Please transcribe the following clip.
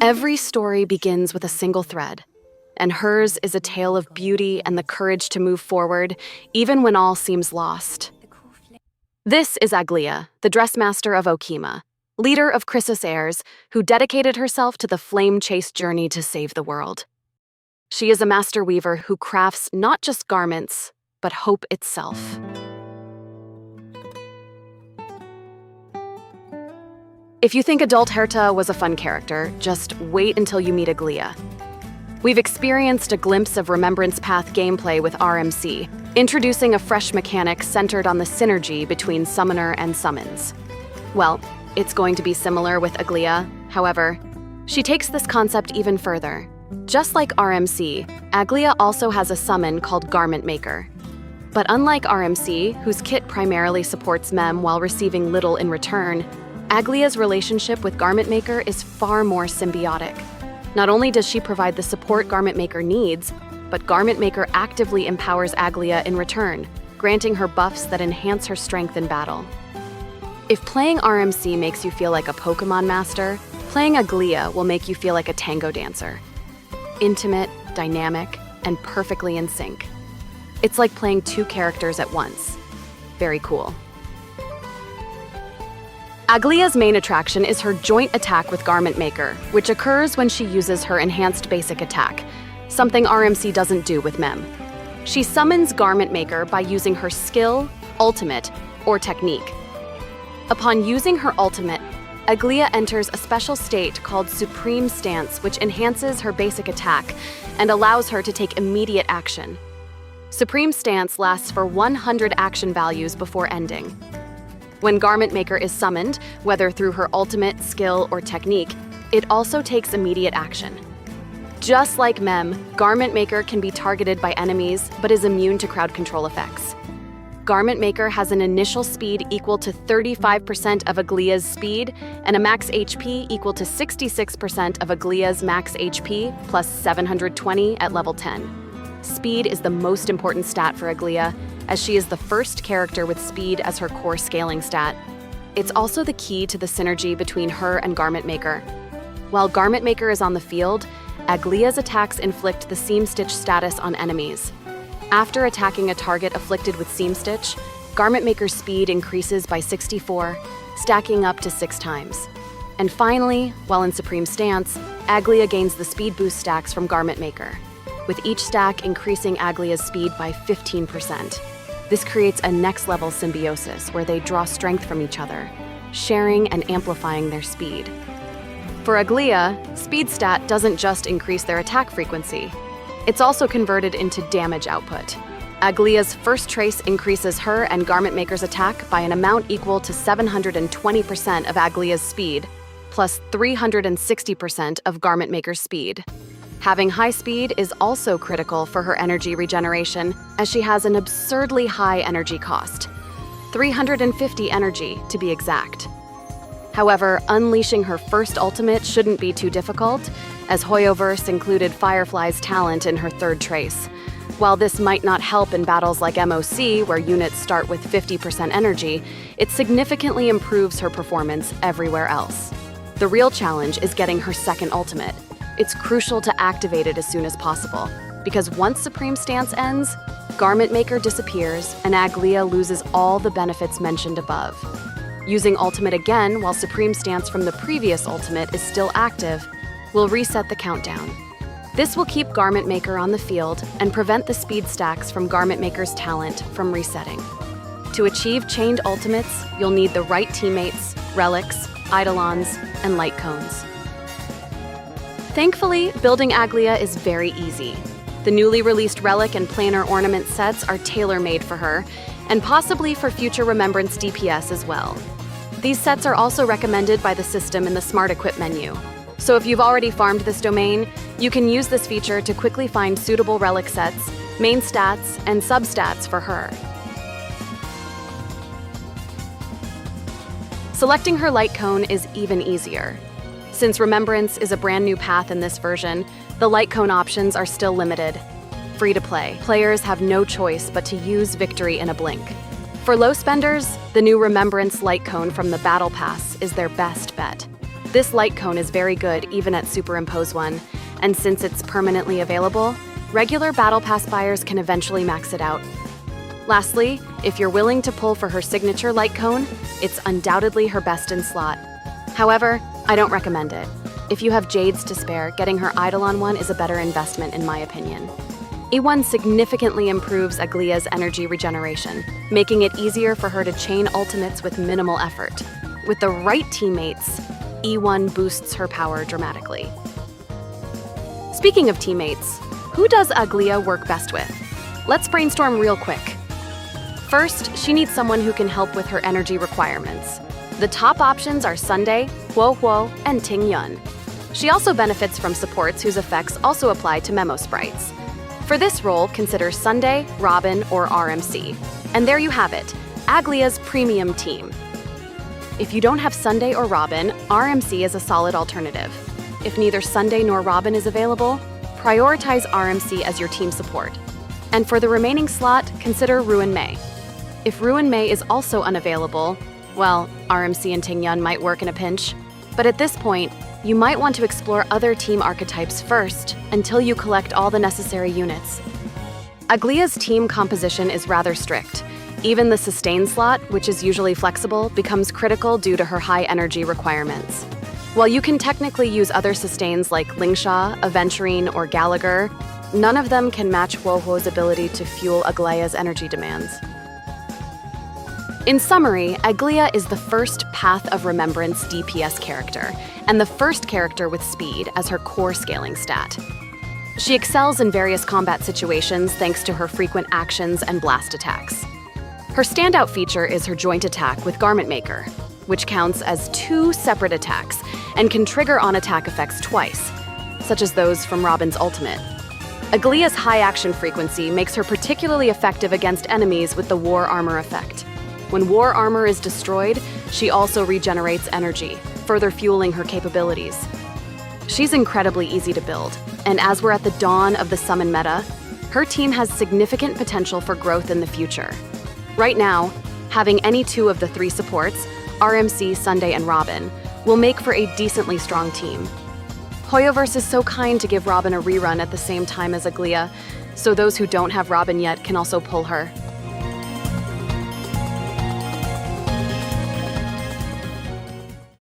Every story begins with a single thread, and hers is a tale of beauty and the courage to move forward, even when all seems lost. This is Aglaea, the dressmaster of Okima, leader of Chrysos heirs, who dedicated herself to the flame-chased journey to save the world. She is a master weaver who crafts not just garments, but hope itself. If you think adult Herta was a fun character, just wait until you meet Aglaea. We've experienced a glimpse of Remembrance Path gameplay with RMC, introducing a fresh mechanic centered on the synergy between summoner and summons. Well, it's going to be similar with Aglaea. However, she takes this concept even further. Just like RMC, Aglaea also has a summon called Garment Maker. But unlike RMC, whose kit primarily supports Mem while receiving little in return, Aglaea's relationship with Garment Maker is far more symbiotic. Not only does she provide the support Garment Maker needs, but Garment Maker actively empowers Aglaea in return, granting her buffs that enhance her strength in battle. If playing RMC makes you feel like a Pokemon master, playing Aglaea will make you feel like a tango dancer. Intimate, dynamic, and perfectly in sync. It's like playing two characters at once. Very cool. Aglaea's main attraction is her joint attack with Garment Maker, which occurs when she uses her enhanced basic attack, something RMC doesn't do with Mem. She summons Garment Maker by using her skill, ultimate, or technique. Upon using her ultimate, Aglaea enters a special state called Supreme Stance, which enhances her basic attack and allows her to take immediate action. Supreme Stance lasts for 100 action values before ending. When Garment Maker is summoned, whether through her ultimate, skill, or technique, it also takes immediate action. Just like Mem, Garment Maker can be targeted by enemies, but is immune to crowd control effects. Garment Maker has an initial speed equal to 35% of Aglaea's speed, and a max HP equal to 66% of Aglaea's max HP, plus 720 at level 10. Speed is the most important stat for Aglaea, as she is the first character with speed as her core scaling stat. It's also the key to the synergy between her and Garment Maker. While Garment Maker is on the field, Aglaea's attacks inflict the Seam Stitch status on enemies. After attacking a target afflicted with Seam Stitch, Garment Maker's speed increases by 64, stacking up to 6 times. And finally, while in Supreme Stance, Aglaea gains the speed boost stacks from Garment Maker, with each stack increasing Aglaea's speed by 15%. This creates a next-level symbiosis where they draw strength from each other, sharing and amplifying their speed. For Aglaea, speed stat doesn't just increase their attack frequency, it's also converted into damage output. Aglaea's first trace increases her and Garment Maker's attack by an amount equal to 720% of Aglaea's speed, plus 360% of Garment Maker's speed. Having high speed is also critical for her energy regeneration, as she has an absurdly high energy cost. 350 energy, to be exact. However, unleashing her first ultimate shouldn't be too difficult, as Hoyoverse included Firefly's talent in her third trace. While this might not help in battles like MOC, where units start with 50% energy, it significantly improves her performance everywhere else. The real challenge is getting her second ultimate. It's crucial to activate it as soon as possible, because once Supreme Stance ends, Garment Maker disappears and Aglaea loses all the benefits mentioned above. Using ultimate again while Supreme Stance from the previous ultimate is still active will reset the countdown. This will keep Garment Maker on the field and prevent the speed stacks from Garment Maker's talent from resetting. To achieve chained ultimates, you'll need the right teammates, relics, eidolons, and light cones. Thankfully, building Aglaea is very easy. The newly released relic and planar ornament sets are tailor-made for her, and possibly for future Remembrance DPS as well. These sets are also recommended by the system in the Smart Equip menu. So if you've already farmed this domain, you can use this feature to quickly find suitable relic sets, main stats, and substats for her. Selecting her light cone is even easier. Since Remembrance is a brand new path in this version, the light cone options are still limited. Free to play, players have no choice but to use Victory in a blink. For low spenders, the new Remembrance light cone from the Battle Pass is their best bet. This light cone is very good even at Superimpose 1, and since it's permanently available, regular Battle Pass buyers can eventually max it out. Lastly, if you're willing to pull for her signature light cone, it's undoubtedly her best in slot. However, I don't recommend it. If you have jades to spare, getting her Eidolon one is a better investment in my opinion. E1 significantly improves Aglaea's energy regeneration, making it easier for her to chain ultimates with minimal effort. With the right teammates, E1 boosts her power dramatically. Speaking of teammates, who does Aglaea work best with? Let's brainstorm real quick. First, she needs someone who can help with her energy requirements. The top options are Sunday, Huo Huo, and Ting Yun. She also benefits from supports whose effects also apply to Memo sprites. For this role, consider Sunday, Robin, or RMC. And there you have it, Aglaea's premium team. If you don't have Sunday or Robin, RMC is a solid alternative. If neither Sunday nor Robin is available, prioritize RMC as your team support. And for the remaining slot, consider Ruin Mei. If Ruin Mei is also unavailable, well, RMC and Ting Yun might work in a pinch. But at this point, you might want to explore other team archetypes first until you collect all the necessary units. Aglaea's team composition is rather strict. Even the sustain slot, which is usually flexible, becomes critical due to her high energy requirements. While you can technically use other sustains like Lingsha, Aventurine, or Gallagher, none of them can match Huo Huo's ability to fuel Aglaea's energy demands. In summary, Aglaea is the first Path of Remembrance DPS character, and the first character with speed as her core scaling stat. She excels in various combat situations thanks to her frequent actions and blast attacks. Her standout feature is her joint attack with Garment Maker, which counts as 2 separate attacks and can trigger on-attack effects twice, such as those from Robin's ultimate. Aglaea's high action frequency makes her particularly effective against enemies with the War Armor effect. When War Armor is destroyed, she also regenerates energy, further fueling her capabilities. She's incredibly easy to build, and as we're at the dawn of the summon meta, her team has significant potential for growth in the future. Right now, having any 2 of the 3 supports, RMC, Sunday, and Robin, will make for a decently strong team. Hoyoverse is so kind to give Robin a rerun at the same time as Aglaea, so those who don't have Robin yet can also pull her.